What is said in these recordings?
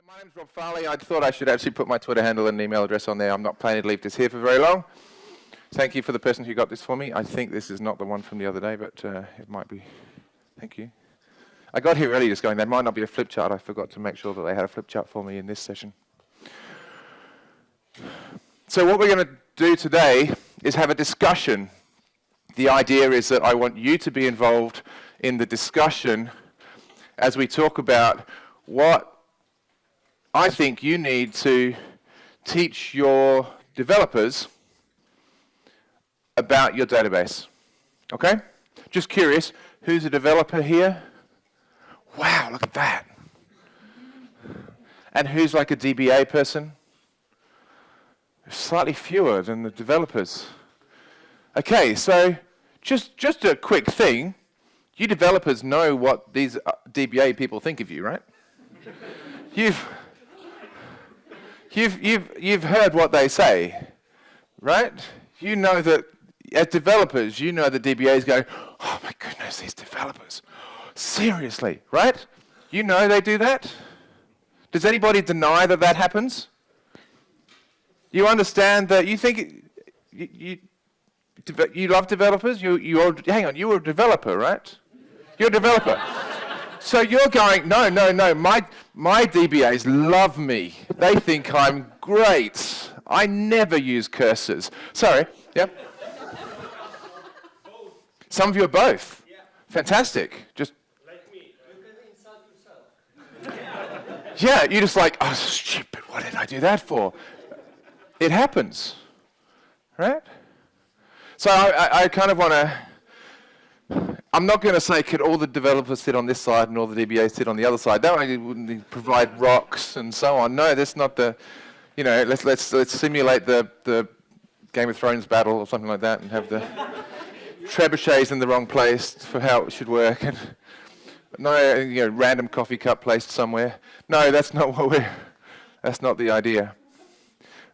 My name's Rob Farley. I thought I should actually put my Twitter handle and email address on there. I'm not planning to leave this here for very long. Thank you for the person who got this for me. I think this is not the one from the other day, but it might be. Thank you. I got here early just going, there might not be a flip chart. I forgot to make sure that they had a flip chart for me in this session. So what we're going to do today is have a discussion. The idea is that I want you to be involved in the discussion as we talk about what I think you need to teach your developers about your database. Okay? Just curious, who's a developer here? Wow, look at that. And who's like a DBA person? Slightly fewer than the developers. Okay, so just a quick thing. You developers know what these DBA people think of you, right? You've heard what they say, right? You know that as developers, you know the DBAs go, oh my goodness, these developers. Seriously, right? You know they do that? Does anybody deny that that happens? You understand that you think you love developers? Hang on, you were a developer, right? You're a developer. So you're going, no, my DBAs love me. They think I'm great. I never use cursors. Sorry, yeah? Some of you are both. Yeah. Fantastic. Just like me. You can insult yourself. Yeah, you're just like, oh, stupid, what did I do that for? It happens, right? So I kind of want to, I'm not going to say could all the developers sit on this side and all the DBAs sit on the other side. That way wouldn't provide rocks and so on. No, that's not the, let's simulate the Game of Thrones battle or something like that and have the trebuchets in the wrong place for how it should work. And no, random coffee cup placed somewhere. No, that's not that's not the idea.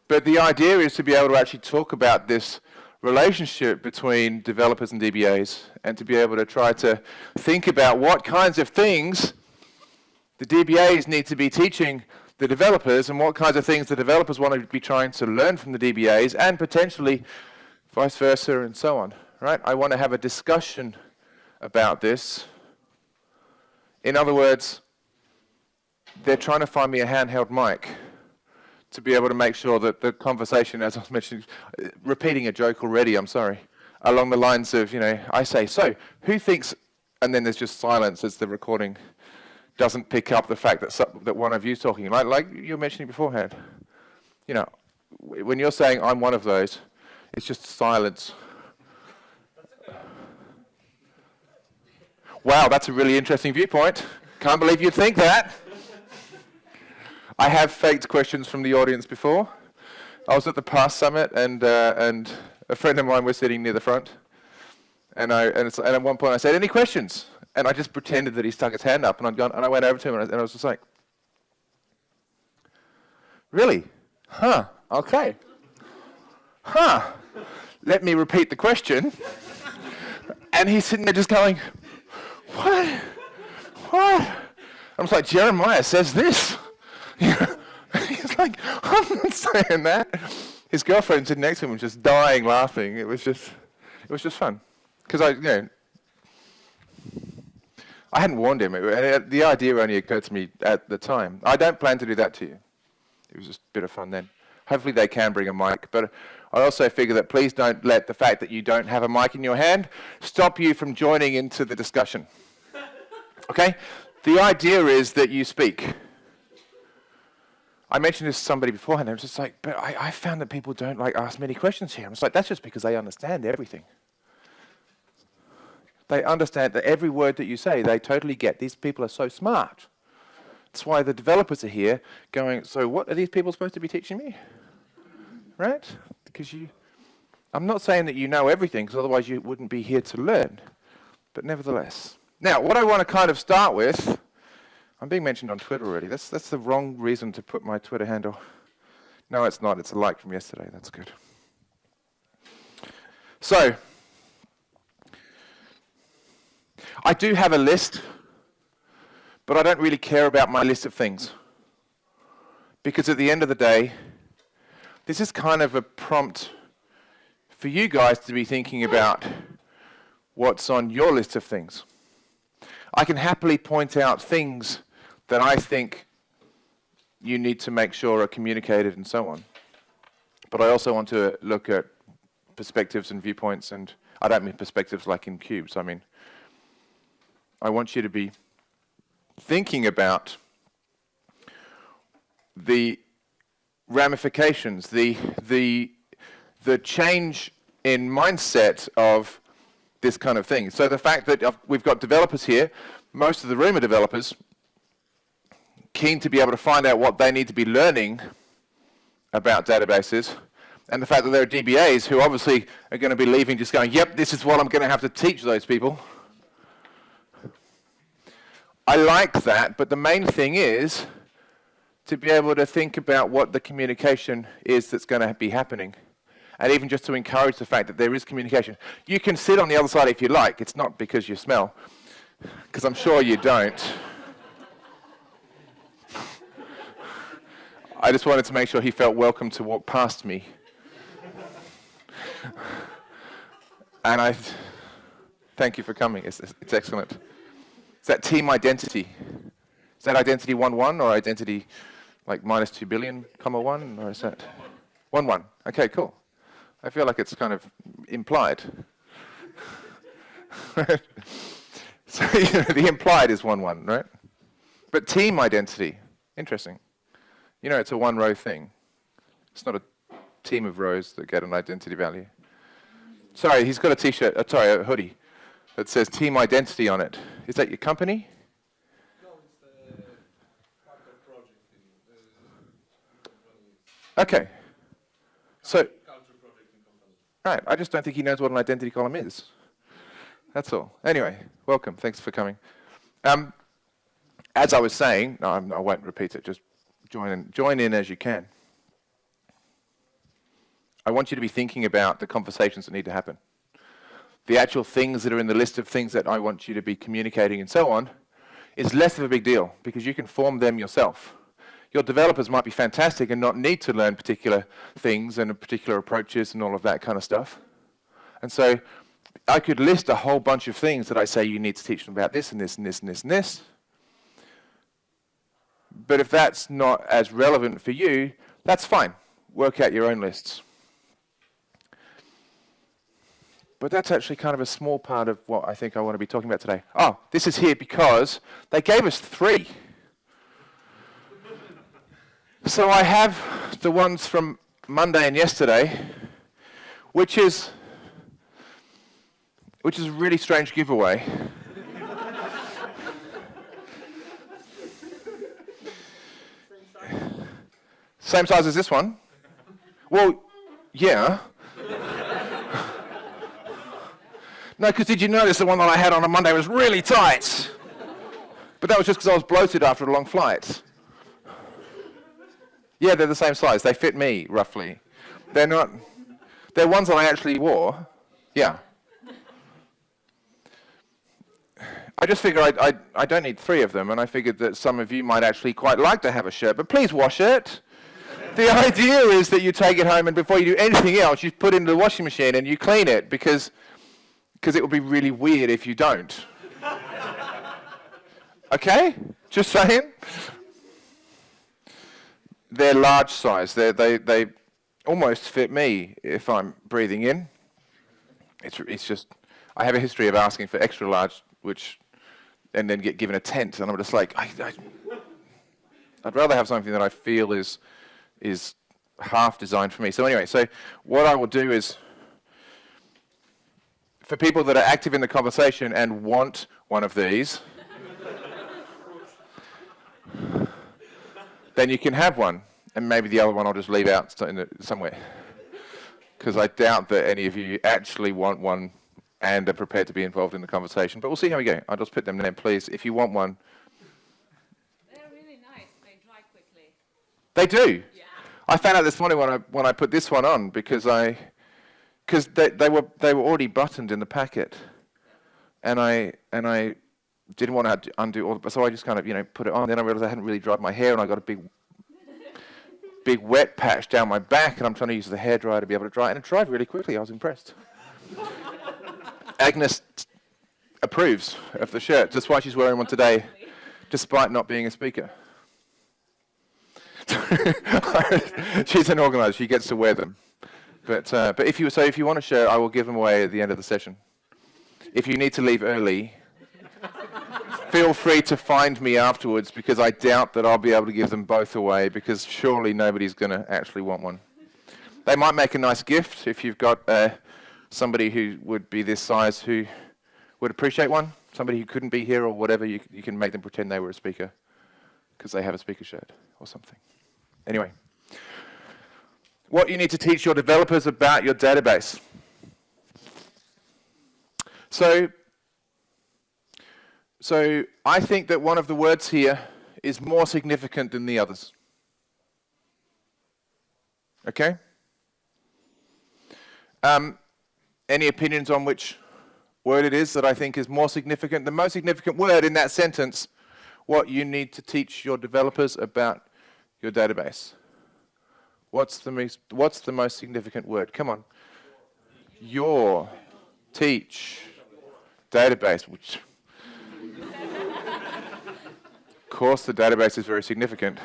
But the idea is to be able to actually talk about this relationship between developers and DBAs and to be able to try to think about what kinds of things the DBAs need to be teaching the developers and what kinds of things the developers want to be trying to learn from the DBAs and potentially vice versa and so on, right? I want to have a discussion about this. In other words, they're trying to find me a handheld mic to be able to make sure that the conversation, as I was mentioning, repeating a joke already, I'm sorry, along the lines of, I say, so, who thinks, and then there's just silence as the recording doesn't pick up the fact that one of you's talking, like you were mentioning beforehand. When you're saying, I'm one of those, it's just silence. Wow, that's a really interesting viewpoint. Can't believe you'd think that. I have faked questions from the audience before. I was at the Past Summit, and a friend of mine was sitting near the front, and at one point I said, "Any questions?" And I just pretended that he stuck his hand up, and I went over to him, and I was just like, "Really? Huh? Okay. Huh? Let me repeat the question." And he's sitting there just going, "What? What?" I was like, "Jeremiah says this." He's like, I'm not saying that. His girlfriend sitting next to him was just dying laughing. It was just fun. Because I hadn't warned him. The idea only occurred to me at the time. I don't plan to do that to you. It was just a bit of fun then. Hopefully they can bring a mic. But I also figure that please don't let the fact that you don't have a mic in your hand stop you from joining into the discussion. Okay? The idea is that you speak. I mentioned this to somebody beforehand, and I was just like, but I found that people don't ask many questions here. I was like, that's just because they understand everything. They understand that every word that you say, they totally get. These people are so smart. That's why the developers are here going, so what are these people supposed to be teaching me? Right? Because I'm not saying that you know everything, because otherwise you wouldn't be here to learn. But nevertheless. Now, what I want to kind of start with, I'm being mentioned on Twitter already. That's the wrong reason to put my Twitter handle. No, it's not. It's a like from yesterday. That's good. So, I do have a list, but I don't really care about my list of things. Because at the end of the day, this is kind of a prompt for you guys to be thinking about what's on your list of things. I can happily point out things that I think you need to make sure are communicated and so on. But I also want to look at perspectives and viewpoints, and I don't mean perspectives like in cubes. I mean, I want you to be thinking about the ramifications, the change in mindset of this kind of thing. So the fact that we've got developers here, most of the room are developers, keen to be able to find out what they need to be learning about databases, and the fact that there are DBAs who obviously are going to be leaving just going, yep, this is what I'm going to have to teach those people. I like that, but the main thing is to be able to think about what the communication is that's going to be happening, and even just to encourage the fact that there is communication. You can sit on the other side if you like. It's not because you smell, because I'm sure you don't. I just wanted to make sure he felt welcome to walk past me. And thank you for coming. It's excellent. Is that team identity? Is that identity 1-1 or identity like minus 2 billion, comma 1? Or is that 1-1? Okay, cool. I feel like it's kind of implied. So the implied is 1-1, right? But team identity, interesting. You know, it's a one-row thing. It's not a team of rows that get an identity value. Sorry, he's got a T-shirt, a hoodie that says team identity on it. Is that your company? No, it's the Hacker project in the company. Okay. So, Culture project in company. right, I just don't think he knows what an identity column is. That's all. Anyway, welcome. Thanks for coming. As I was saying, no, I won't repeat it, just join in as you can. I want you to be thinking about the conversations that need to happen. The actual things that are in the list of things that I want you to be communicating and so on is less of a big deal because you can form them yourself. Your developers might be fantastic and not need to learn particular things and particular approaches and all of that kind of stuff. And so I could list a whole bunch of things that I say you need to teach them about this and this and this and this and this. But if that's not as relevant for you, that's fine. Work out your own lists. But that's actually kind of a small part of what I think I want to be talking about today. Oh, this is here because they gave us 3. So I have the ones from Monday and yesterday, which is a really strange giveaway. Same size as this one? Well, yeah. No, because did you notice the one that I had on a Monday was really tight? But that was just because I was bloated after a long flight. Yeah, they're the same size. They fit me, roughly. They're ones that I actually wore. Yeah. I just figured I don't need 3 of them, and I figured that some of you might actually quite like to have a shirt, but please wash it. The idea is that you take it home, and before you do anything else, you put it into the washing machine and you clean it, because it would be really weird if you don't. Okay? Just saying. They're large size. They almost fit me if I'm breathing in. It's just, I have a history of asking for extra large, and then get given a tent, and I'm just like, I'd rather have something that I feel is half designed for me. So anyway, so what I will do is, for people that are active in the conversation and want one of these, then you can have one, and maybe the other one I'll just leave out somewhere, because I doubt that any of you actually want one and are prepared to be involved in the conversation. But we'll see how we go. I'll just put them there, please. If you want one. They're really nice. They dry quickly. They do. Yeah. I found out this morning when I put this one on because they were already buttoned in the packet, and I didn't want to undo all. So I just kind of put it on. Then I realized I hadn't really dried my hair, and I got a big big wet patch down my back, and I'm trying to use the hairdryer to be able to dry it, and it dried really quickly. I was impressed. Agnes approves of the shirt. That's why she's wearing one today, despite not being a speaker. She's an organizer. She gets to wear them. But if you want a shirt, I will give them away at the end of the session. If you need to leave early, feel free to find me afterwards, because I doubt that I'll be able to give them both away, because surely nobody's going to actually want one. They might make a nice gift if you've got somebody who would be this size who would appreciate one. Somebody who couldn't be here or whatever, you can make them pretend they were a speaker because they have a speaker shirt or something. Anyway, what you need to teach your developers about your database. So I think that one of the words here is more significant than the others. Okay? Any opinions on which word it is that I think is more significant? The most significant word in that sentence, what you need to teach your developers about your database. What's the most significant word? Come on. Your, teach, database. Which of course the database is very significant.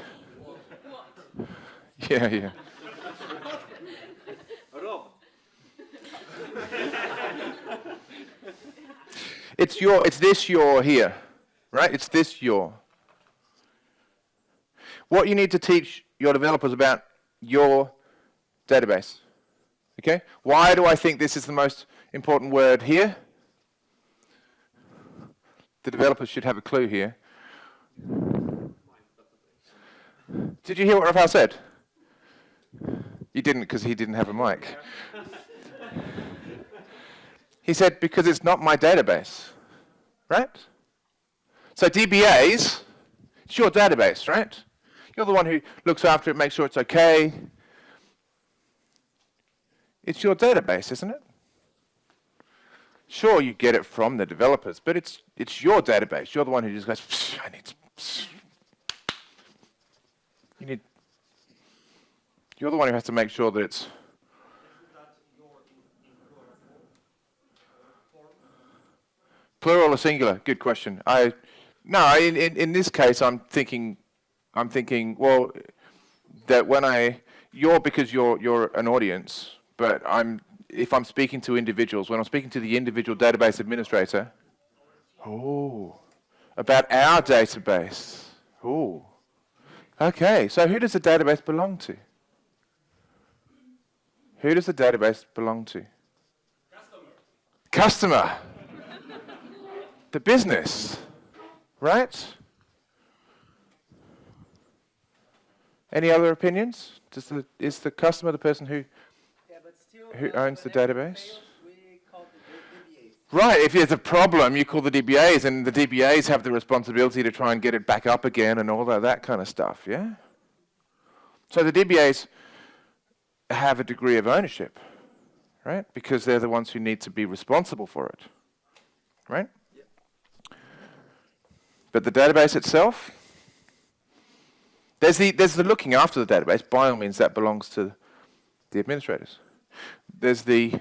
Yeah. It's this your here, right? It's this your. What you need to teach your developers about your database. Okay? Why do I think this is the most important word here? The developers should have a clue here. Did you hear what Rafael said? You didn't, because he didn't have a mic. He said, because it's not my database, right? So DBAs, it's your database, right? You're the one who looks after it, makes sure it's okay. It's your database, isn't it? Sure, you get it from the developers, but it's your database. You're the one who just goes, I need to... You're the one who has to make sure that it's... Plural or singular? Good question. In this case, I'm thinking, well, that because you're an audience, but if I'm speaking to individuals, when I'm speaking to the individual database administrator, about our database. Okay, so who does the database belong to? Who does the database belong to? Customer. The business, right? Any other opinions? Is the customer the person who owns the database? We call the DBAs. Right, if there's a problem, you call the DBAs, and the DBAs have the responsibility to try and get it back up again and all that kind of stuff, yeah? So the DBAs have a degree of ownership, right? Because they're the ones who need to be responsible for it, right? But the database itself, there's the looking after the database. By all means, that belongs to the administrators. There's the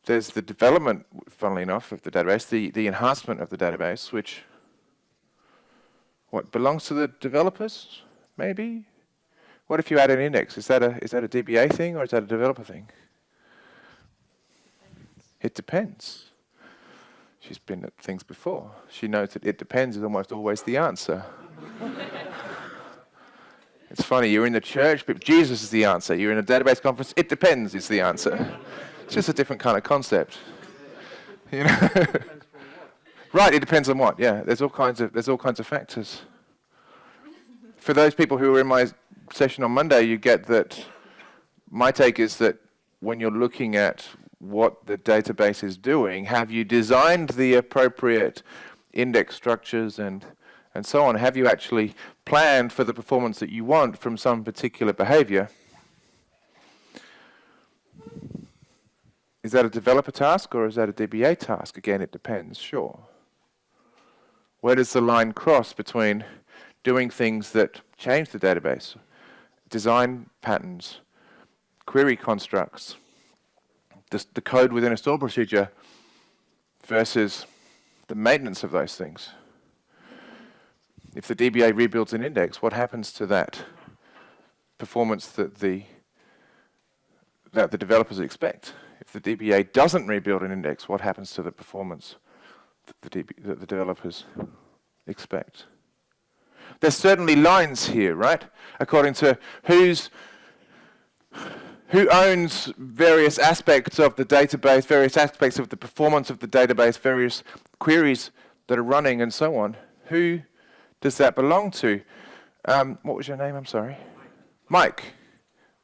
development, funnily enough, of the database, the enhancement of the database, which belongs to the developers, maybe? What if you add an index? Is that a DBA thing or is that a developer thing? It depends. She's been at things before. She knows that it depends is almost always the answer. It's funny, you're in the church, but Jesus is the answer. You're in a database conference, it depends is the answer. It's just a different kind of concept. You know? Right, it depends on what, yeah. There's all kinds of factors. For those people who were in my session on Monday, you get that my take is that when you're looking at what the database is doing, have you designed the appropriate index structures and so on? Have you actually planned for the performance that you want from some particular behavior? Is that a developer task or is that a DBA task? Again, it depends, sure. Where does the line cross between doing things that change the database design patterns, query constructs, the code within a store procedure versus the maintenance of those things. If the DBA rebuilds an index, what happens to that performance that the developers expect? If the DBA doesn't rebuild an index, what happens to the performance that the developers expect? There's certainly lines here, right? According to who owns various aspects of the database, various aspects of the performance of the database, various queries that are running and so on. Who does that belong to? What was your name? I'm sorry. Mike.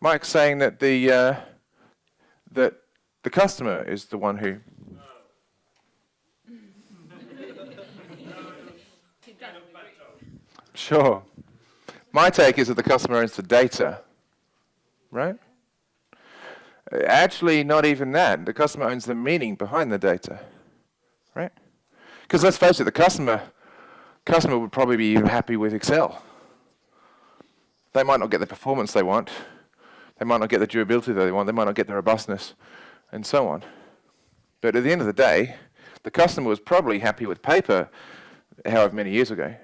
Mike's saying that the customer is the one who... Sure. My take is that the customer owns the data, right? Actually, not even that. The customer owns the meaning behind the data, right? Because let's face it, the customer would probably be happy with Excel. They might not get the performance they want. They might not get the durability that they want. They might not get the robustness, and so on. But at the end of the day, the customer was probably happy with paper however many years ago.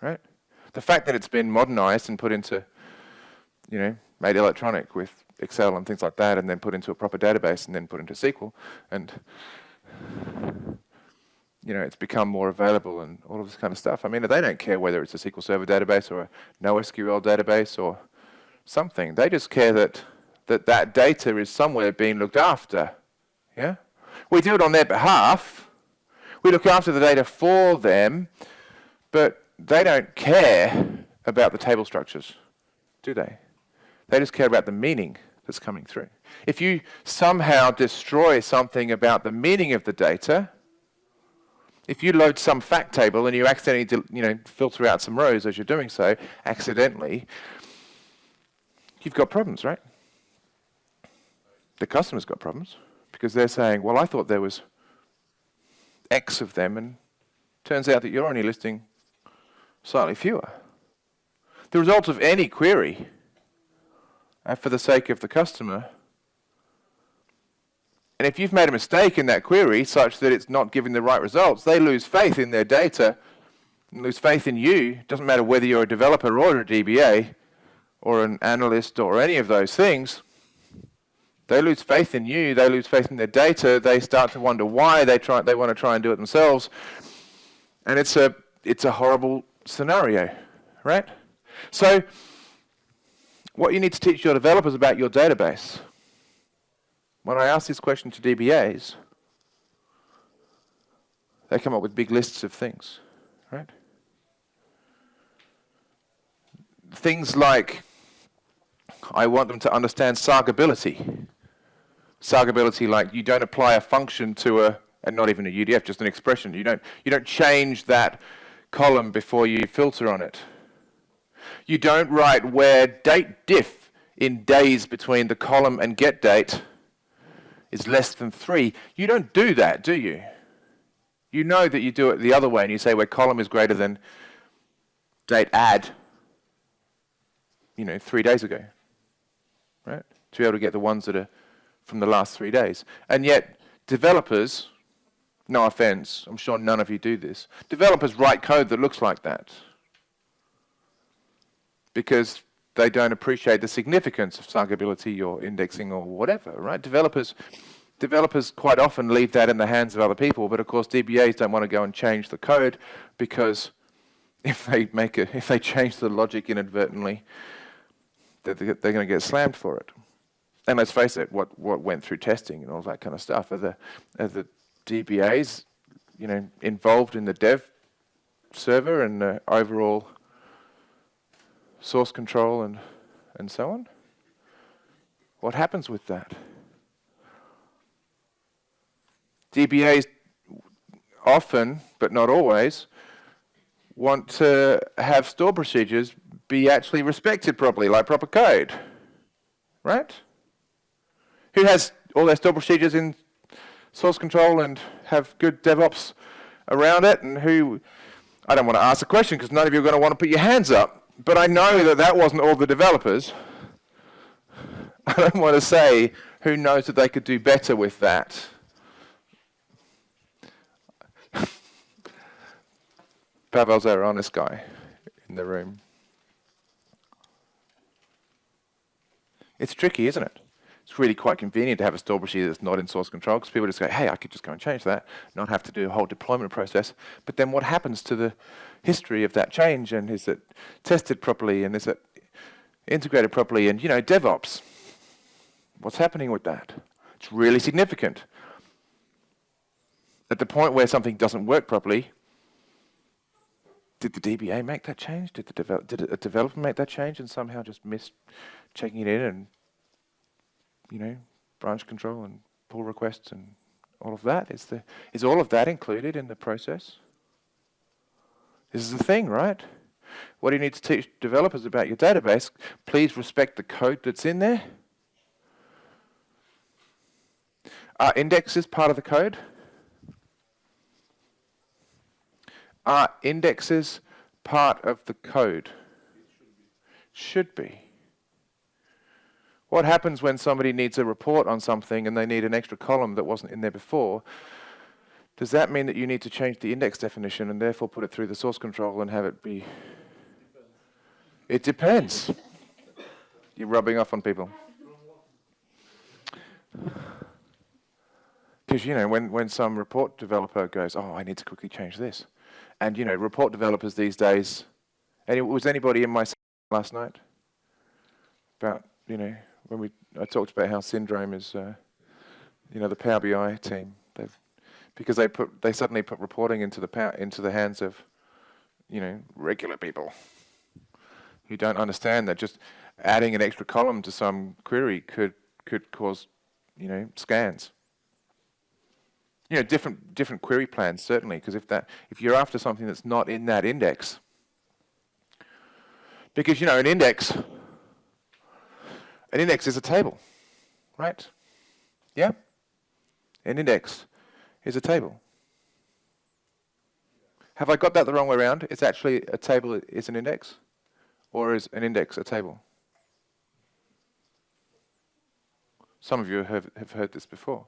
Right? The fact that it's been modernized and put into, made electronic with Excel and things like that, and then put into a proper database, and then put into SQL, and it's become more available and all of this kind of stuff. I mean, they don't care whether it's a SQL Server database or a NoSQL database or something. They just care that data is somewhere being looked after. Yeah? We do it on their behalf. We look after the data for them, but they don't care about the table structures, do they? They just care about the meaning that's coming through. If you somehow destroy something about the meaning of the data, if you load some fact table and you accidentally filter out some rows as you're doing so, accidentally, you've got problems, right? The customer's got problems because they're saying, well, I thought there was X of them, and turns out that you're only listing slightly fewer. The result of any query, for the sake of the customer, and if you've made a mistake in that query such that it's not giving the right results, they lose faith in their data, and lose faith in you. It doesn't matter whether you're a developer or a DBA, or an analyst, or any of those things. They lose faith in you, they lose faith in their data, they start to wonder why, they want to try and do it themselves, and it's a horrible scenario, right? So, what you need to teach your developers about your database. When I ask this question to DBAs, they come up with big lists of things, right? Things like, I want them to understand sargability. Sargability, like you don't apply a function to and not even a UDF, just an expression. You don't change that column before you filter on it. You don't write where date diff in days between the column and get date is less than 3. You don't do that, do you? You know that you do it the other way, and you say where column is greater than date add, 3 days ago, right? To be able to get the ones that are from the last 3 days. And yet, developers, no offense, I'm sure none of you do this, developers write code that looks like that because they don't appreciate the significance of sargability or indexing or whatever, right? Developers quite often leave that in the hands of other people, but of course DBAs don't want to go and change the code because if they change the logic inadvertently, they're going to get slammed for it. And let's face it, what went through testing and all that kind of stuff, are the DBAs, involved in the dev server and the overall source control and so on? What happens with that? DBAs often, but not always, want to have store procedures be actually respected properly, like proper code, right? Who has all their store procedures in source control and have good DevOps around it, and who, I don't want to ask a question because none of you are going to want to put your hands up. But I know that that wasn't all the developers. I don't want to say who knows that they could do better with that. Pavel's our honest guy in the room. It's tricky, isn't it? It's really quite convenient to have a store procedure that's not in source control, because people just go, hey, I could just go and change that, not have to do a whole deployment process. But then what happens to the history of that change, and is it tested properly, and is it integrated properly? And, DevOps, what's happening with that? It's really significant. At the point where something doesn't work properly, did the DBA make that change? Did a developer make that change and somehow just missed checking it in and, branch control and pull requests and all of that? Is all of that included in the process? This is the thing, right? What do you need to teach developers about your database? Please respect the code that's in there. Are indexes part of the code? Are indexes part of the code? Should be. What happens when somebody needs a report on something and they need an extra column that wasn't in there before? Does that mean that you need to change the index definition and therefore put it through the source control and have it be? It depends. You're rubbing off on people. Because, when some report developer goes, oh, I need to quickly change this. And, report developers these days, was anybody in my last night? About, when I talked about how Syndrome is, the Power BI team, because they suddenly put reporting into the hands of, regular people who don't understand that just adding an extra column to some query could cause, scans. Different query plans, certainly, because if you're after something that's not in that index, because, an index is a table, right? Yeah? An index is a table. Have I got that the wrong way around? It's actually a table is an index? Or is an index a table? Some of you have heard this before.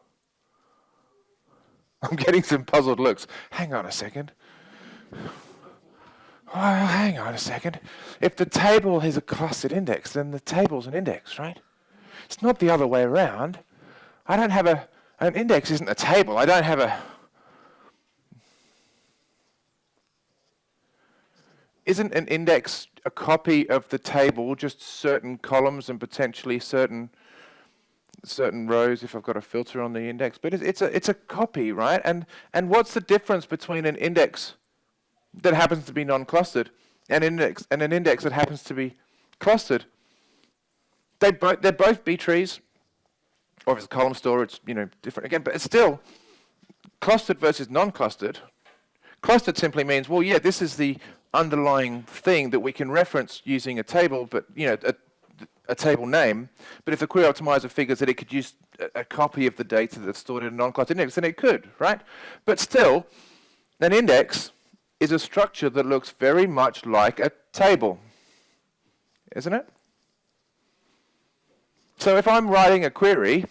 I'm getting some puzzled looks. Hang on a second. Oh, hang on a second. If the table is a clustered index, then the table's an index, right? It's not the other way around. I don't have an index isn't a table. I don't have a... Isn't an index a copy of the table, just certain columns and potentially certain rows if I've got a filter on the index? But it's a copy, right? And what's the difference between an index that happens to be non-clustered and an index that happens to be clustered? They're both B trees, or if it's a column store, it's different again. But it's still clustered versus non-clustered. Clustered simply means, well, yeah, this is the underlying thing that we can reference using a table, but a table name. But if the query optimizer figures that it could use a copy of the data that's stored in a non-clustered index, then it could, right? But still, an index is a structure that looks very much like a table, isn't it? So if I'm writing a query,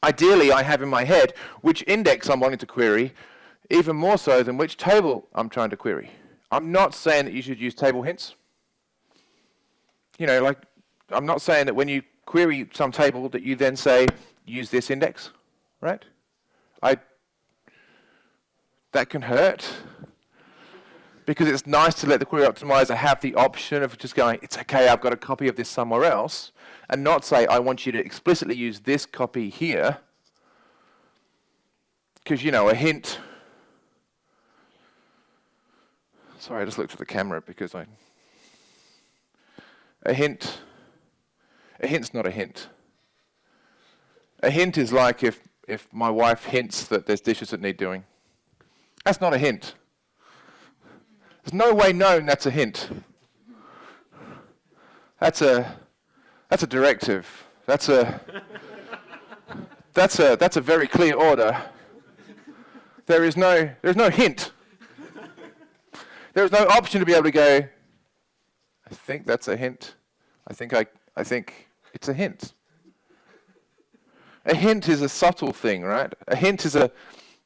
ideally I have in my head which index I'm wanting to query, even more so than which table I'm trying to query. I'm not saying that you should use table hints. I'm not saying that when you query some table that you then say, use this index, right? That can hurt, because it's nice to let the query optimizer have the option of just going, it's okay, I've got a copy of this somewhere else, and not say, I want you to explicitly use this copy here, because, a hint... Sorry, I just looked at the camera because a hint's not a hint. A hint is like if my wife hints that there's dishes that need doing. That's not a hint. There's no way known that's a hint. That's a directive. That's a very clear order. There's no hint. There's no option to be able to go, think that's a hint. I think it's a hint. A hint is a subtle thing, right? A hint is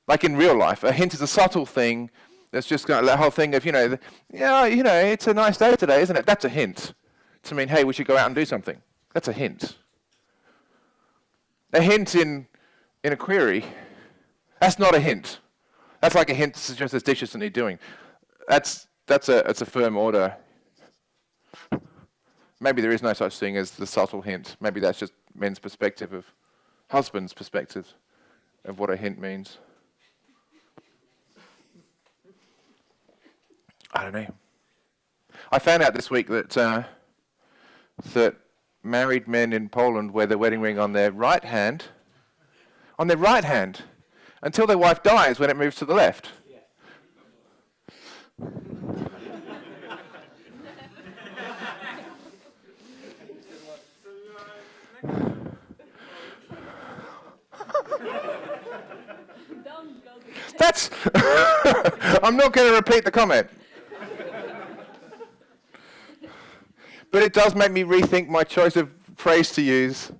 like in real life, a hint is a subtle thing that's just got that whole thing of, it's a nice day today, isn't it? That's a hint. To mean, hey, we should go out and do something. That's a hint. A hint in a query, that's not a hint. That's like a hint to suggest there's dishes that need doing. That's a firm order. Maybe there is no such thing as the subtle hint. Maybe that's just men's perspective of husband's perspective of what a hint means. I don't know. I found out this week that married men in Poland wear their wedding ring on their right hand, until their wife dies when it moves to the left. That's. I'm not going to repeat the comment. But it does make me rethink my choice of phrase to use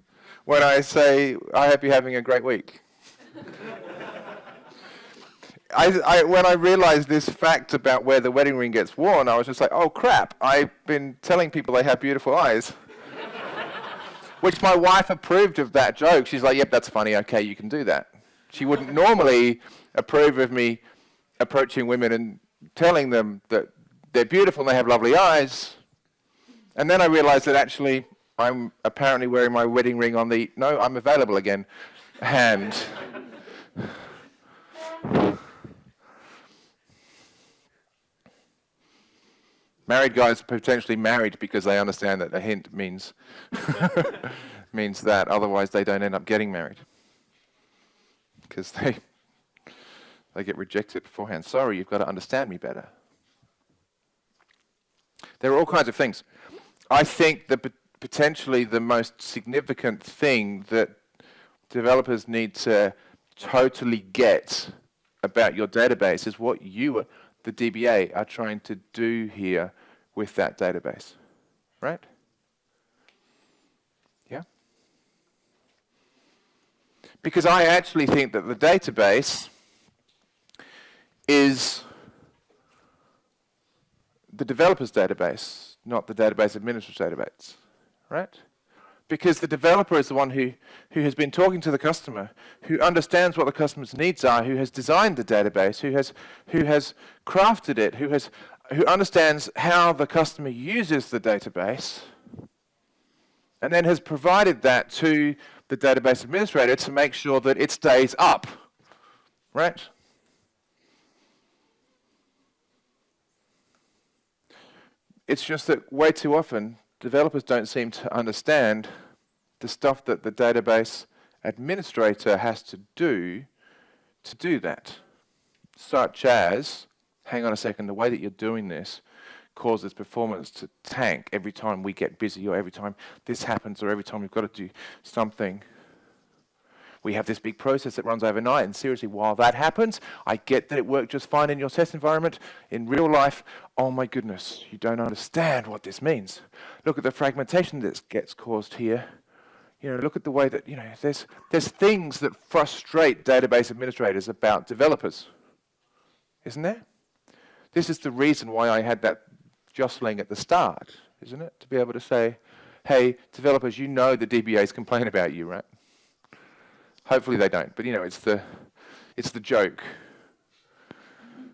when I say, I hope you're having a great week. When I realized this fact about where the wedding ring gets worn, I was just like, oh crap, I've been telling people they have beautiful eyes. Which my wife approved of that joke. She's like, yep, that's funny, okay, you can do that. She wouldn't normally approve of me approaching women and telling them that they're beautiful and they have lovely eyes. And then I realized that actually I'm apparently wearing my wedding ring on the, no, I'm available again, hand. Married guys are potentially married because they understand that a hint means means that. Otherwise, they don't end up getting married because they get rejected beforehand. Sorry, you've got to understand me better. There are all kinds of things. I think that potentially the most significant thing that developers need to totally get about your database is what you, the DBA, are trying to do here with that database, right? Yeah? Because I actually think that the database is the developer's database, not the database administrator's database, right? Because the developer is the one who has been talking to the customer, who understands what the customer's needs are, who has designed the database, who has crafted it, who understands how the customer uses the database, and then has provided that to the database administrator to make sure that it stays up, right? It's just that way too often, developers don't seem to understand the stuff that the database administrator has to do that. Such as, hang on a second, the way that you're doing this causes performance to tank every time we get busy, or every time this happens, or every time we've got to do something. We have this big process that runs overnight, and seriously, while that happens, I get that it worked just fine in your test environment. In real life, oh my goodness, you don't understand what this means. Look at the fragmentation that gets caused here. Look at the way that, there's things that frustrate database administrators about developers, isn't there? This is the reason why I had that jostling at the start, isn't it? To be able to say, hey, developers, you know the DBAs complain about you, right? Hopefully they don't, but it's the joke.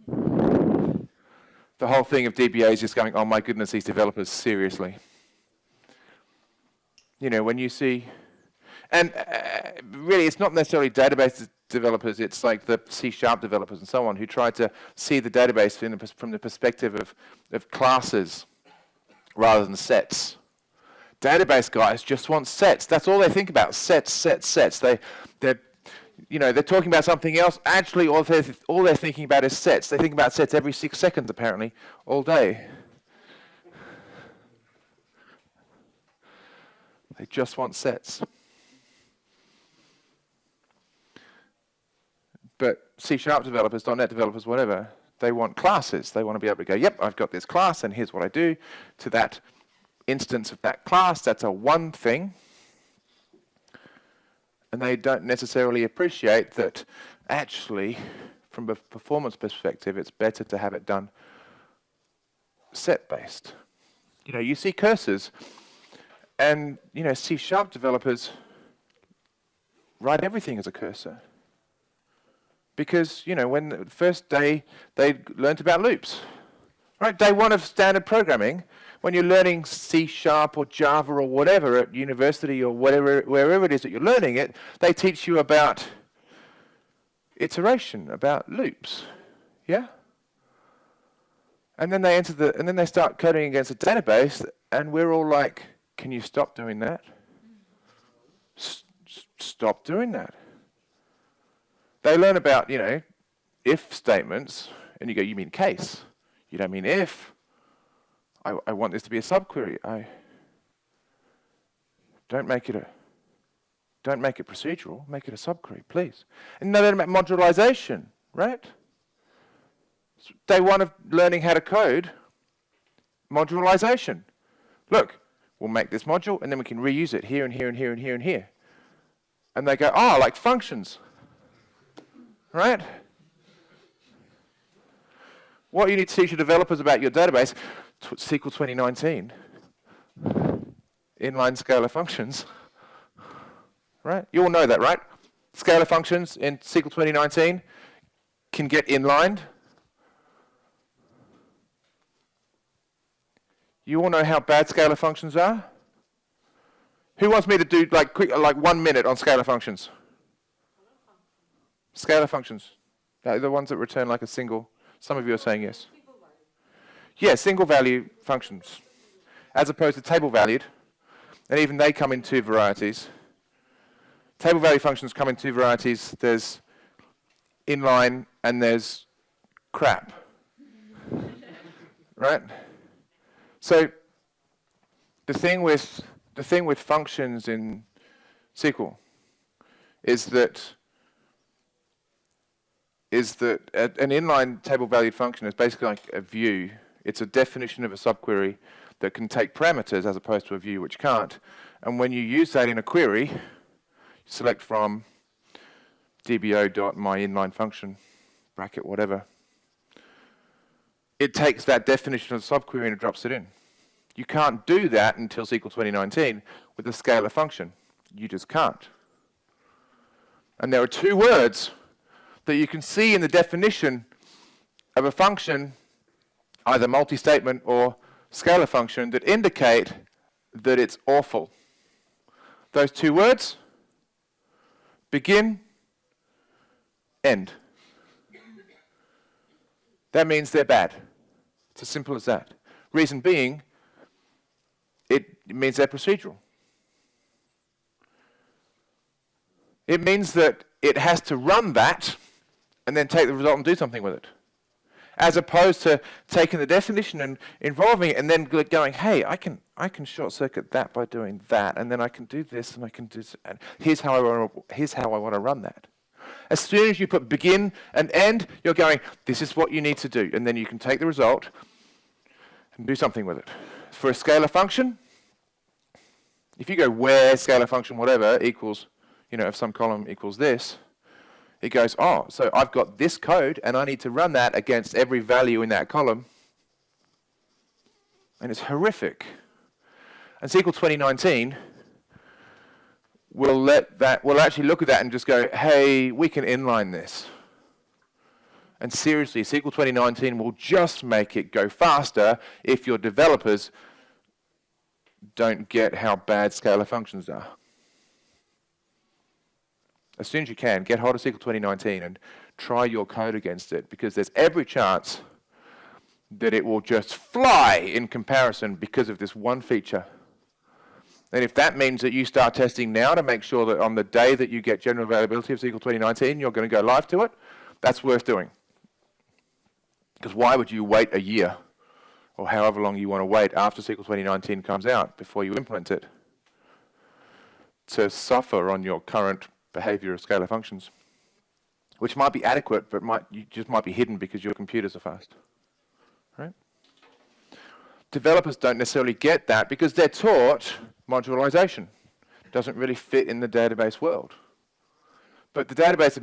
The whole thing of DBAs is going, oh my goodness, these developers, seriously. When you see, and really it's not necessarily database developers, it's like the C# developers and so on who try to see the database from the perspective of classes rather than sets. Database guys just want sets. That's all they think about. Sets. They're talking about something else. Actually, all they're thinking about is sets. They think about sets every 6 seconds, apparently, all day. They just want sets. But C# developers, .NET developers, whatever, they want classes. They want to be able to go, yep, I've got this class, and here's what I do to that instance of that class, that's a one thing. And they don't necessarily appreciate that actually, from a performance perspective, it's better to have it done set-based. You see cursors, and C# developers write everything as a cursor. Because, when the first day they learnt about loops. Right, day one of standard programming, when you're learning C# or Java or whatever at university or wherever it is that you're learning it, they teach you about iteration, about loops. Yeah? And then they start coding against a database, and we're all like, can you stop doing that? Stop doing that. They learn about, if statements, and you go, you mean case. You don't mean if. I want this to be a subquery. Don't make it procedural. Make it a subquery, please. And then about modularization, right? Day one of learning how to code, modularization. Look, we'll make this module, and then we can reuse it here and here and here and here and here. And they go, like functions, right? What you need to teach your developers about your database, SQL 2019, inline scalar functions, right? You all know that, right? Scalar functions in SQL 2019 can get inlined. You all know how bad scalar functions are? Who wants me to do like 1 minute on scalar functions? Scalar functions. They're the ones that return like a single. Some of you are saying yes. Yeah, single value functions, as opposed to table valued. And even they come in two varieties. Table value functions come in two varieties. There's inline and there's crap. Right? So the thing with functions in SQL is that an inline table valued function is basically like a view. It's a definition of a subquery that can take parameters as opposed to a view which can't. And when you use that in a query, you select from dbo.myInlineFunction, bracket whatever. It takes that definition of the subquery and it drops it in. You can't do that until SQL 2019 with a scalar function. You just can't. And there are two words that you can see in the definition of a function, either multi-statement or scalar function, that indicate that it's awful. Those two words, begin, end. That means they're bad. It's as simple as that. Reason being, it means they're procedural. It means that it has to run that and then take the result and do something with it. As opposed to taking the definition and involving it and then going, hey, I can short circuit that by doing that, and then I can do this and I can do this, and here's how I want to run that. As soon as you put begin and end, you're going, this is what you need to do, and then you can take the result and do something with it. For a scalar function, if you go where scalar function whatever equals, if some column equals this, it goes, so I've got this code, and I need to run that against every value in that column. And it's horrific. And SQL 2019 will actually look at that and just go, hey, we can inline this. And seriously, SQL 2019 will just make it go faster if your developers don't get how bad scalar functions are. As soon as you can, get hold of SQL 2019 and try your code against it, because there's every chance that it will just fly in comparison because of this one feature. And if that means that you start testing now to make sure that on the day that you get general availability of SQL 2019, you're going to go live to it, that's worth doing. Because why would you wait a year, or however long you want to wait after SQL 2019 comes out before you implement it, to suffer on your current behavior of scalar functions, which might be adequate, but might be hidden because your computers are fast. Right? developers don't necessarily get that because they're taught modularization. Doesn't really fit in the database world. But the database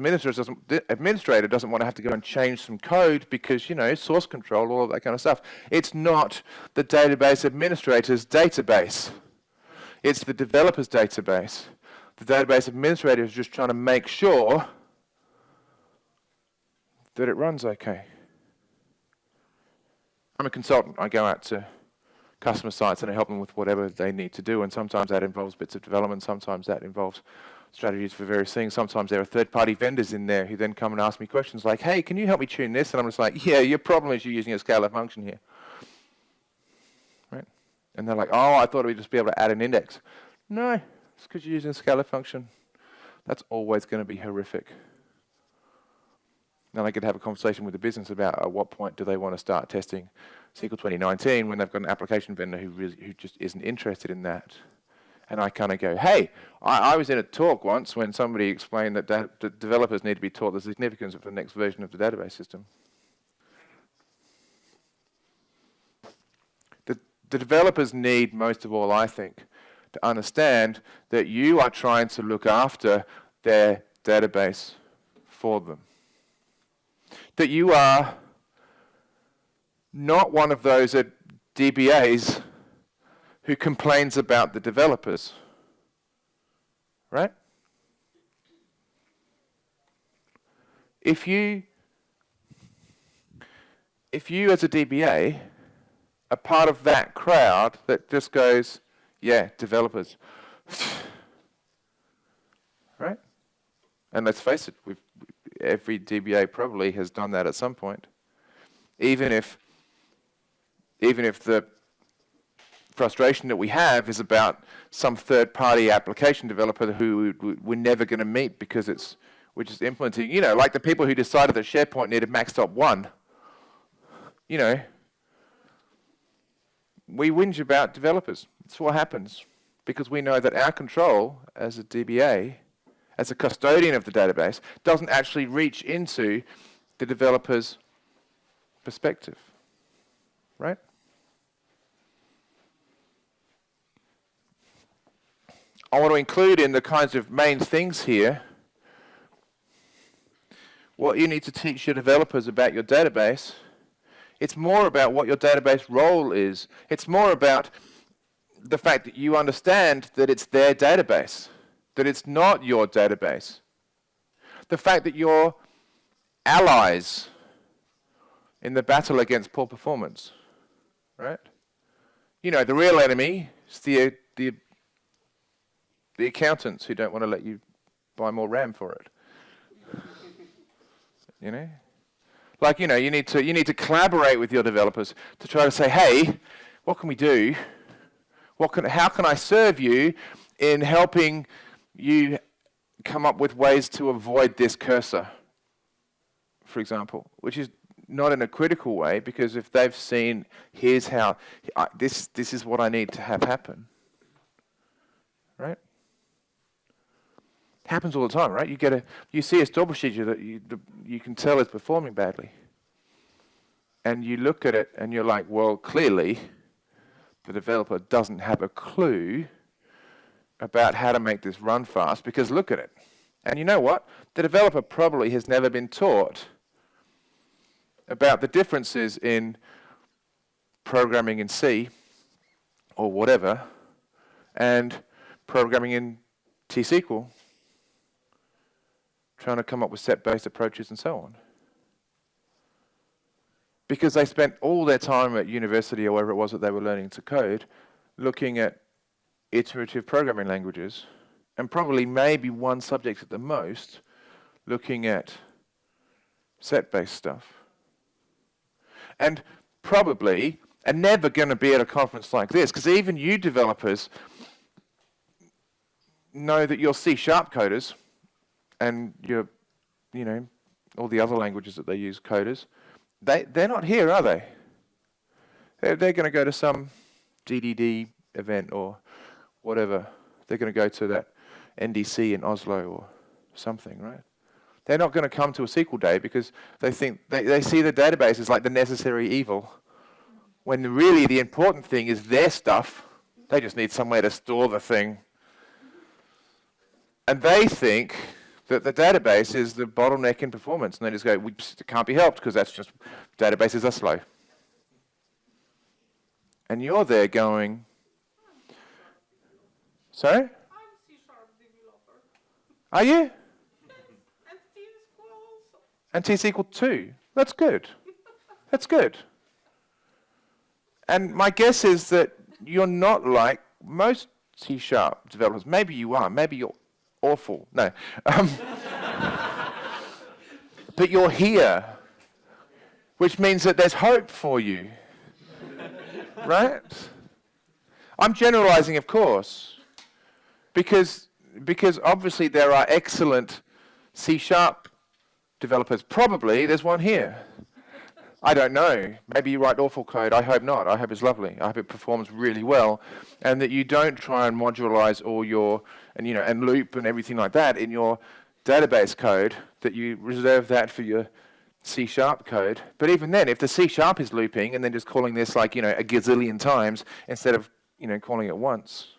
administrator doesn't want to have to go and change some code because, source control, all of that kind of stuff. It's not the database administrator's database. It's the developer's database. The database administrator is just trying to make sure that it runs okay. I'm a consultant. I go out to customer sites and I help them with whatever they need to do, and sometimes that involves bits of development, sometimes that involves strategies for various things. Sometimes there are third-party vendors in there who then come and ask me questions like, hey, can you help me tune this? And I'm just like, yeah, your problem is you're using a scalar function here. Right? And they're like, oh, I thought we'd just be able to add an index. No, it's because you're using a scalar function. That's always going to be horrific. Then I could have a conversation with the business about at what point do they want to start testing SQL 2019 when they've got an application vendor who just isn't interested in that. And I kind of go, hey, I was in a talk once when somebody explained that developers need to be taught the significance of the next version of the database system. The developers need, most of all, I think, to understand that you are trying to look after their database for them. That you are not one of those DBAs who complains about the developers, right? If you as a DBA are part of that crowd that just goes, yeah, developers, right? And let's face it, every DBA probably has done that at some point, even if the frustration that we have is about some third-party application developer who we're never going to meet because we're just implementing, like the people who decided that SharePoint needed Maxtop 1. We whinge about developers. That's what happens because we know that our control as a DBA, as a custodian of the database, doesn't actually reach into the developer's perspective, right? I want to include in the kinds of main things here what you need to teach your developers about your database. It's more about what your database role is. It's more about the fact that you understand that it's their database, that it's not your database. The fact that you're allies in the battle against poor performance, right? The real enemy is the accountants who don't want to let you buy more RAM for it. You need to collaborate with your developers to try to say, hey, what can we do? How can I serve you in helping you come up with ways to avoid this cursor, for example, which is not in a critical way, because if they've seen, here's how, this is what I need to have happen, right? It happens all the time, right? You see a store procedure that you can tell is performing badly, and you look at it and you're like, well, clearly the developer doesn't have a clue about how to make this run fast, because look at it. And you know what? The developer probably has never been taught about the differences in programming in C or whatever and programming in T-SQL, trying to come up with set-based approaches and so on. Because they spent all their time at university or wherever it was that they were learning to code, looking at iterative programming languages, and probably maybe one subject at the most, looking at set-based stuff. And probably are never going to be at a conference like this, because even you developers know that your C# coders and your, all the other languages that they use coders, they're not here, are they? They're going to go to some DDD event or whatever. They're going to go to that NDC in Oslo or something, right? They're not going to come to a SQL day because they think they see the database as like the necessary evil when really the important thing is their stuff. They just need somewhere to store the thing. And they think that the database is the bottleneck in performance. And they just go, it can't be helped because that's just, databases are slow. And you're there going, sorry? I'm C# developer. Are you? Yes, and T-SQL also. And T-SQL too. That's good. That's good. And my guess is that you're not like most C# developers. Maybe you are. Maybe you're awful. No. But you're here, which means that there's hope for you. Right? I'm generalizing, of course, because obviously there are excellent C# developers. Probably there's one here. I don't know. Maybe you write awful code. I hope not. I hope it's lovely. I hope it performs really well, and that you don't try and modularize all your and loop and everything like that in your database code. That you reserve that for your C# code. But even then, if the C# is looping and then just calling this like a gazillion times instead of calling it once.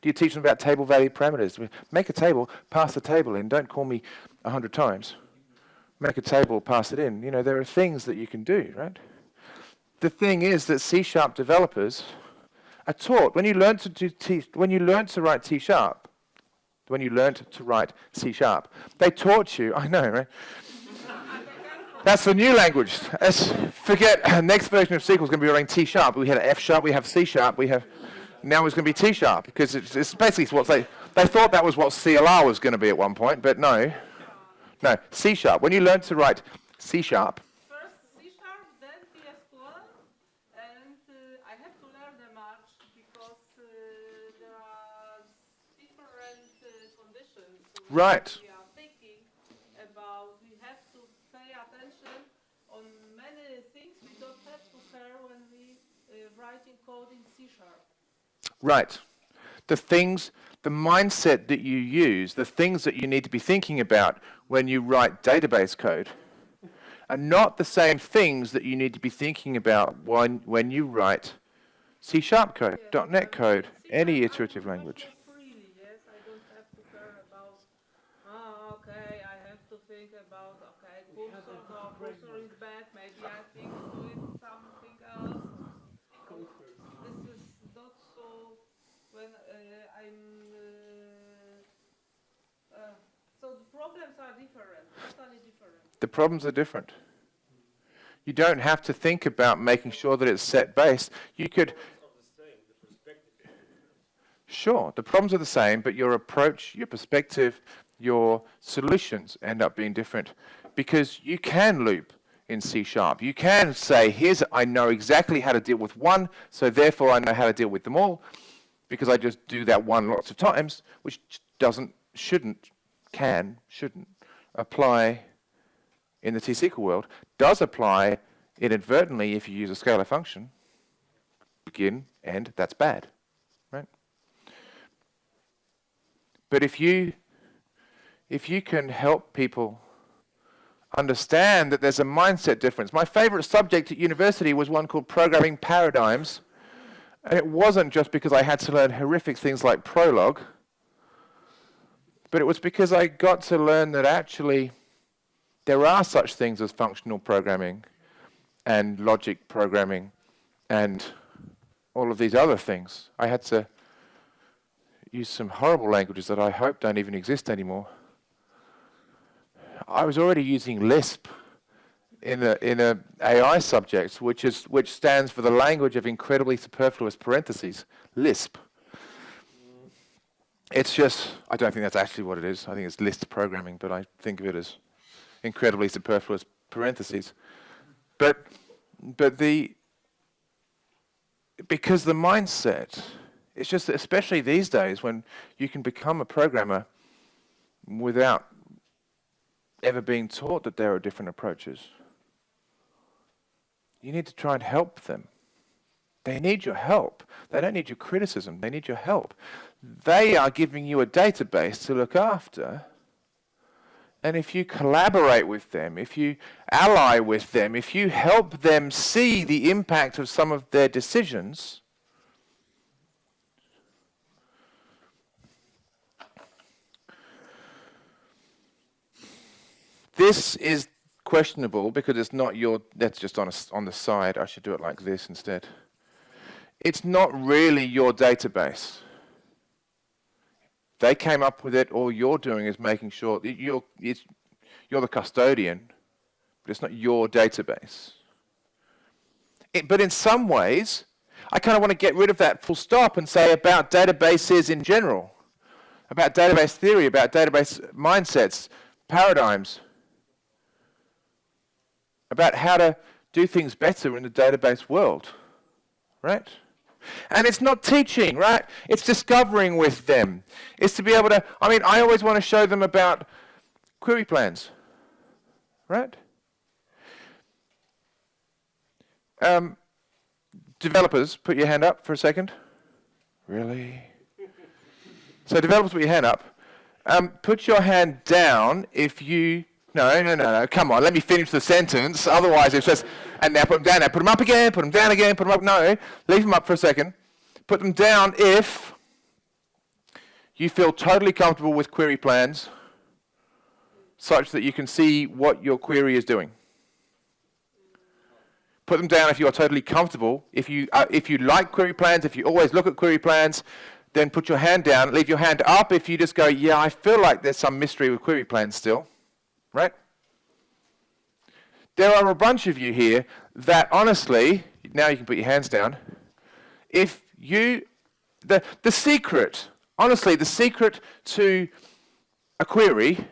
Do you teach them about table value parameters? Make a table, pass the table in. Don't call me 100 times. Make a table, pass it in. There are things that you can do, right? The thing is that C# developers are taught when you learn to write C#, they taught you. I know, right? That's the new language. Let's forget. Next version of SQL is going to be writing T#. We had F#. We have C#. Now it's going to be T# because it's basically what they thought that was what CLR was going to be at one point, but no. No, C#. When you learn to write C#, First C#, then T-SQL, and I have to learn them much because there are different conditions. Right. We are thinking about. We have to pay attention on many things we don't have to care when we writing code in C#. Right. The mindset that you use, the things that you need to be thinking about when you write database code are not the same things that you need to be thinking about when you write C# code, Yeah. .NET code, C# any I iterative do much language. more freely, yes. I don't have to care about, okay, I have to think about, okay, cursor is bad, maybe I think do it something else. This is not so when so the problems are different, totally different. The problems are different. You don't have to think about making sure that it's set base. You could. Sure, the problems are the same, but your approach, your perspective, your solutions end up being different because you can loop in C#. You can say, I know exactly how to deal with one, so therefore I know how to deal with them all because I just do that one lots of times, which shouldn't apply in the T-SQL world. Does apply inadvertently if you use a scalar function. Begin, end, that's bad, right? But if you can help people understand that there's a mindset difference. My favorite subject at university was one called programming paradigms. And it wasn't just because I had to learn horrific things like Prolog, but it was because I got to learn that actually there are such things as functional programming and logic programming and all of these other things. I had to use some horrible languages that I hope don't even exist anymore. I was already using Lisp in a AI subject, which stands for the language of incredibly superfluous parentheses, Lisp. It's just, I don't think that's actually what it is. I think it's Lisp programming, but I think of it as incredibly superfluous parentheses. But because the mindset, it's just that especially these days when you can become a programmer without ever being taught that there are different approaches. You need to try and help them. They need your help. They don't need your criticism. They need your help. They are giving you a database to look after, and if you collaborate with them, if you ally with them, if you help them see the impact of some of their decisions, this is questionable because it's not your, that's just on the side. I should do it like this instead. It's not really your database. They came up with it, all you're doing is making sure that you're the custodian, but it's not your database. But in some ways, I kind of want to get rid of that full stop and say about databases in general, about database theory, about database mindsets, paradigms, about how to do things better in the database world, right? And it's not teaching, right? It's discovering with them. It's to be able to, I always want to show them about query plans, right? Developers, put your hand up for a second. Really? So developers, put your hand up. Put your hand down if you... No. Come on, let me finish the sentence. Otherwise, it's just... And now put them down. Now put them up again, put them down again, put them up. No, leave them up for a second. Put them down if you feel totally comfortable with query plans such that you can see what your query is doing. Put them down if you are totally comfortable. If you like query plans, if you always look at query plans, then put your hand down. Leave your hand up if you just go, yeah, I feel like there's some mystery with query plans still. Right? There are a bunch of you here that honestly, now you can put your hands down, if you, the secret, honestly, the secret to a query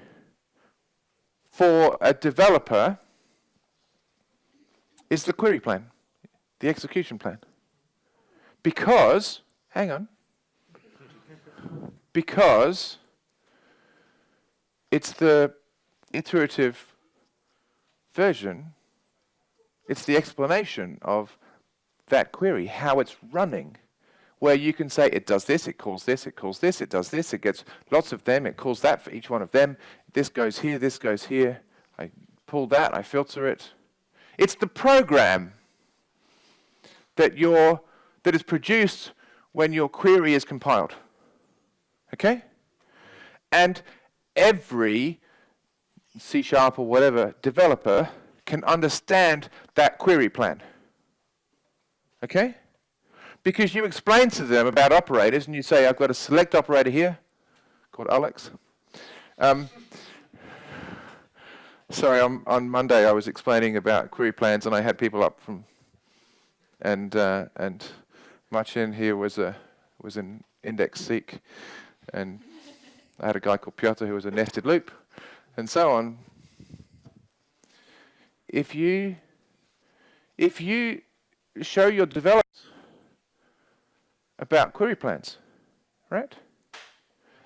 for a developer is the query plan, the execution plan. Because, hang on, because it's the iterative version, it's the explanation of that query, how it's running, where you can say it does this, it calls this, it calls this, it does this, it gets lots of them, it calls that for each one of them, this goes here, I pull that, I filter it. It's the program that is produced when your query is compiled. Okay? And every C# or whatever developer can understand that query plan. Okay? Because you explain to them about operators and you say, I've got a select operator here called Alex. Sorry, on Monday I was explaining about query plans and I had people up from, and Marcin here was an index seek, and I had a guy called Piotr who was a nested loop, and so on. If you show your developers about query plans, right?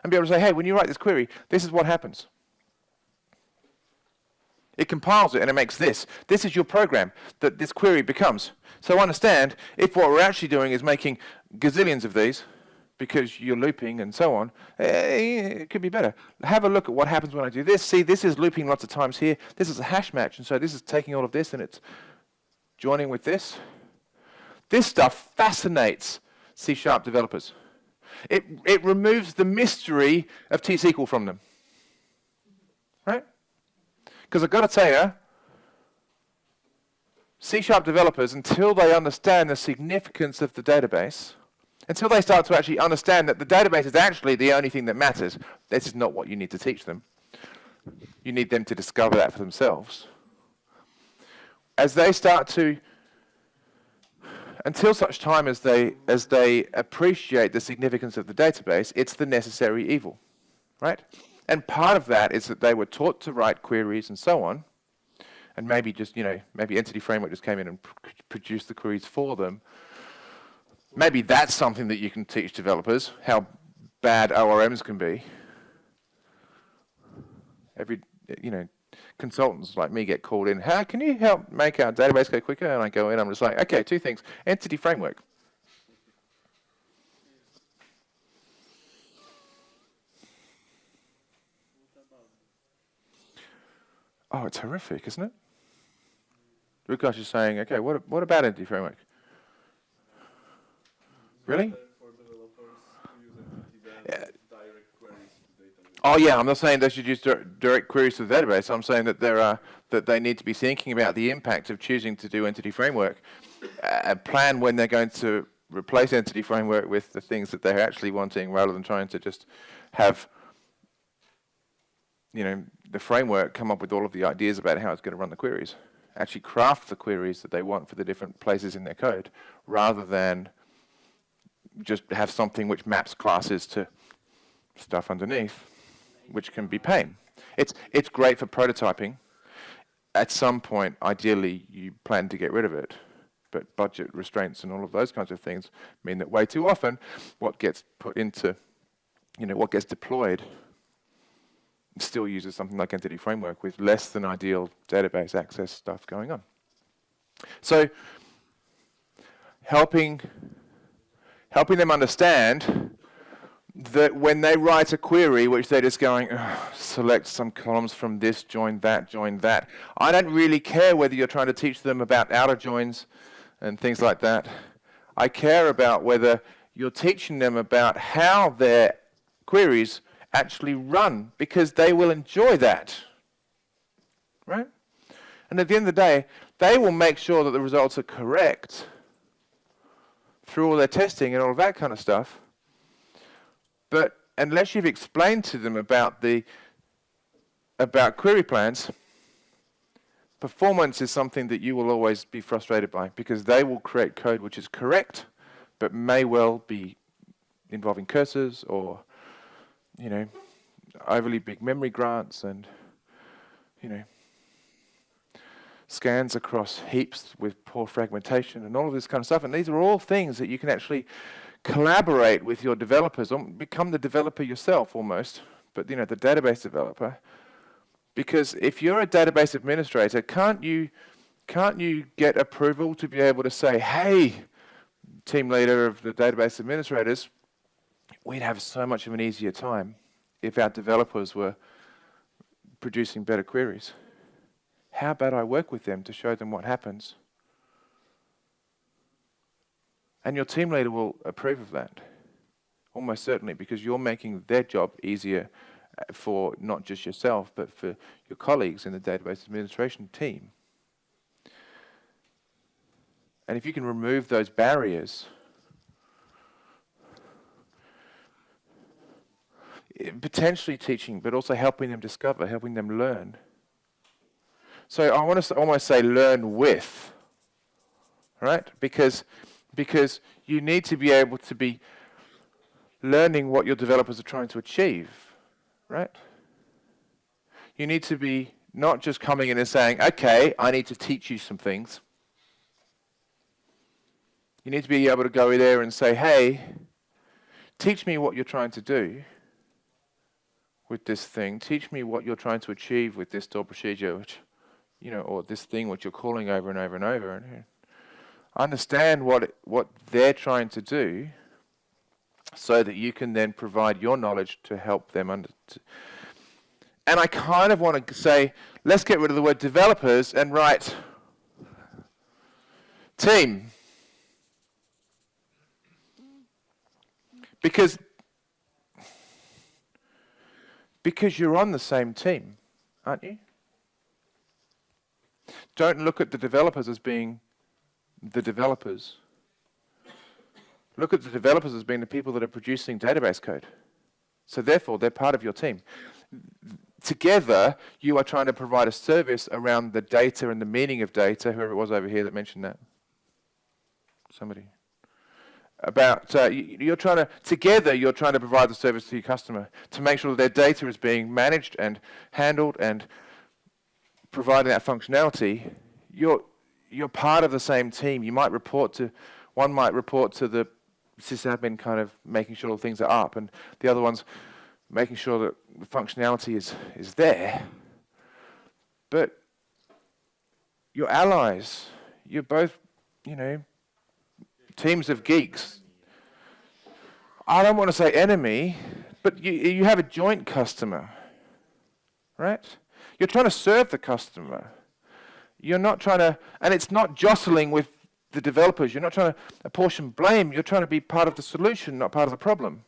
And be able to say, hey, when you write this query, this is what happens. It compiles it and it makes this. This is your program that this query becomes. So understand, if what we're actually doing is making gazillions of these, because you're looping and so on, it could be better. Have a look at what happens when I do this. See, this is looping lots of times here. This is a hash match, and so this is taking all of this and it's joining with this. This stuff fascinates C# developers. It removes the mystery of T-SQL from them. Right? Because I've got to tell you, C# developers, until they understand the significance of the database, until they start to actually understand that the database is actually the only thing that matters, this is not what you need to teach them. You need them to discover that for themselves. As they start to, until such time as they appreciate the significance of the database, it's the necessary evil, right? And part of that is that they were taught to write queries and so on, and maybe just, maybe Entity Framework just came in and produced the queries for them. Maybe that's something that you can teach developers, how bad ORMs can be. Consultants like me get called in, how can you help make our database go quicker? And I go in, I'm just like, okay, two things. Entity Framework. oh, it's horrific, isn't it? Lukash is saying, okay, what about Entity Framework? Really? For developers who use entity than direct queries to database. Oh yeah, I'm not saying they should use direct queries to the database. I'm saying that that they need to be thinking about the impact of choosing to do Entity Framework, plan when they're going to replace Entity Framework with the things that they're actually wanting, rather than trying to just have, the framework come up with all of the ideas about how it's going to run the queries. Actually craft the queries that they want for the different places in their code, rather than just have something which maps classes to stuff underneath, which can be pain. It's great for prototyping. At some point, ideally, you plan to get rid of it. But budget restraints and all of those kinds of things mean that way too often, what gets put into, what gets deployed still uses something like Entity Framework with less than ideal database access stuff going on. So helping them understand that when they write a query, which they're just going, select some columns from this, join that. I don't really care whether you're trying to teach them about outer joins and things like that. I care about whether you're teaching them about how their queries actually run, because they will enjoy that, right? And at the end of the day, they will make sure that the results are correct through all their testing and all of that kind of stuff. But unless you've explained to them about query plans, performance is something that you will always be frustrated by, because they will create code which is correct, but may well be involving cursors or, overly big memory grants and, scans across heaps with poor fragmentation and all of this kind of stuff. And these are all things that you can actually collaborate with your developers, or become the developer yourself almost, but the database developer. Because if you're a database administrator, can't you get approval to be able to say, hey, team leader of the database administrators, we'd have so much of an easier time if our developers were producing better queries. How about I work with them to show them what happens? And your team leader will approve of that, almost certainly, because you're making their job easier for not just yourself, but for your colleagues in the database administration team. And if you can remove those barriers, potentially teaching, but also helping them discover, helping them learn. So I want to almost say learn with, right? Because you need to be able to be learning what your developers are trying to achieve, right? You need to be not just coming in and saying, okay, I need to teach you some things. You need to be able to go in there and say, hey, teach me what you're trying to do with this thing. Teach me what you're trying to achieve with this store procedure, which, or this thing which you're calling over and over and over. And understand what they're trying to do, so that you can then provide your knowledge to help them and I kind of want to say, let's get rid of the word developers and write team. Because you're on the same team, aren't you? Don't look at the developers as being the developers. Look at the developers as being the people that are producing database code. So therefore, they're part of your team. Together, you are trying to provide a service around the data and the meaning of data. Whoever it was over here that mentioned that. Somebody. About, you're trying to provide the service to your customer to make sure that their data is being managed and handled and providing that functionality. You're part of the same team. One might report to the sysadmin, kind of making sure all things are up, and the other one's making sure that the functionality is there. But you're allies. You're both, teams of geeks. I don't want to say enemy, but you have a joint customer, right? You're trying to serve the customer. You're not trying to, and it's not jostling with the developers. You're not trying to apportion blame. You're trying to be part of the solution, not part of the problem.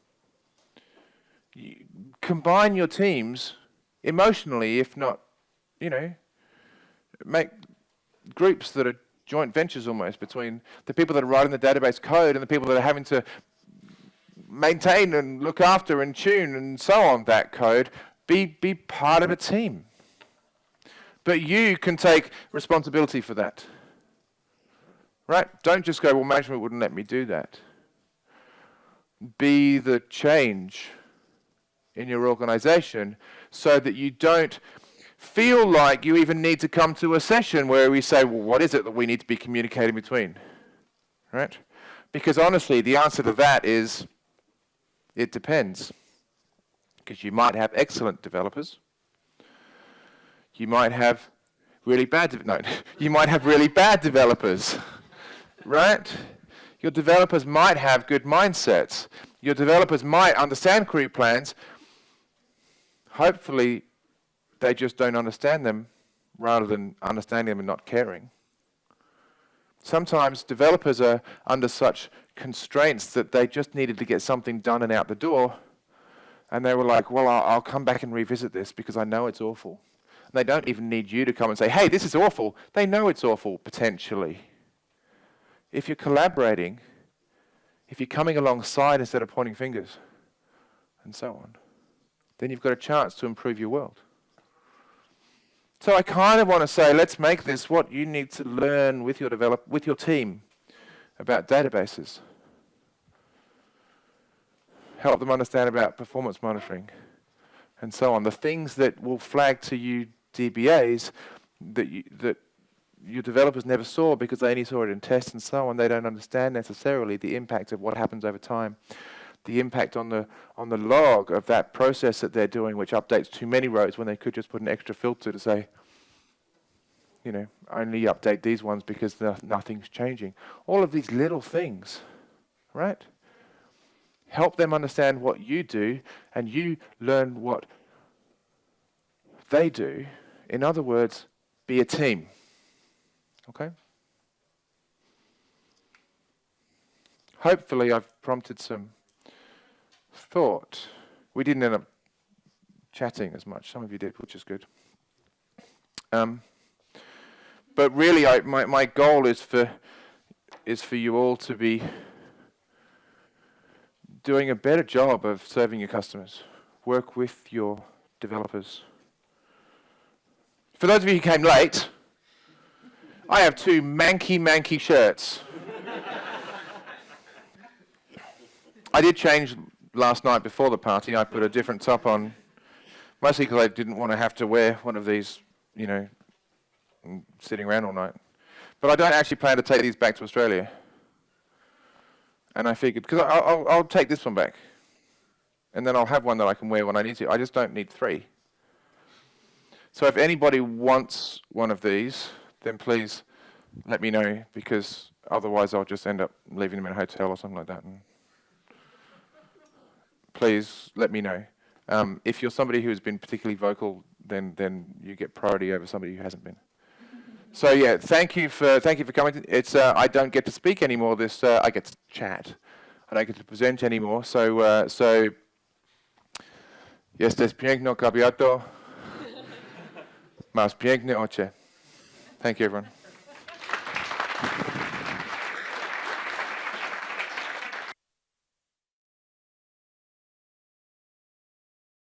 You combine your teams emotionally, if not, make groups that are joint ventures almost between the people that are writing the database code and the people that are having to maintain and look after and tune and so on that code. Be part of a team. But you can take responsibility for that. Right? Don't just go, well, management wouldn't let me do that. Be the change in your organization so that you don't feel like you even need to come to a session where we say, well, what is it that we need to be communicating between? Right? Because honestly, the answer to that is, it depends. Because you might have excellent developers. You might have really bad you might have really bad developers. Right? Your developers might have good mindsets. Your developers might understand query plans. Hopefully, they just don't understand them rather than understanding them and not caring. Sometimes developers are under such constraints that they just needed to get something done and out the door. And they were like, well, I'll come back and revisit this because I know it's awful. And they don't even need you to come and say, hey, this is awful. They know it's awful, potentially. If you're collaborating, if you're coming alongside instead of pointing fingers, and so on, then you've got a chance to improve your world. So I kind of want to say, let's make this what you need to learn with your team about databases. Help them understand about performance monitoring, and so on. The things that will flag to you DBAs that your developers never saw because they only saw it in tests and so on. They don't understand necessarily the impact of what happens over time, the impact on the log of that process that they're doing, which updates too many rows when they could just put an extra filter to say, only update these ones because nothing's changing. All of these little things, right? Help them understand what you do, and you learn what they do. In other words, be a team. Okay? Hopefully I've prompted some thought. We didn't end up chatting as much. Some of you did, which is good. But really, my goal is for you all to be doing a better job of serving your customers. Work with your developers. For those of you who came late, I have two manky shirts. I did change last night before the party. I put a different top on, mostly because I didn't want to have to wear one of these, sitting around all night. But I don't actually plan to take these back to Australia. And I figured, because I'll take this one back. And then I'll have one that I can wear when I need to. I just don't need three. So if anybody wants one of these, then please let me know, because otherwise I'll just end up leaving them in a hotel or something like that. And please let me know. If you're somebody who has been particularly vocal, then you get priority over somebody who hasn't been. So yeah, thank you for coming. It's I don't get to speak anymore. I get to chat. I don't get to present anymore. So jesteś piękną kobietą, masz piękne oczy. Thank you, everyone.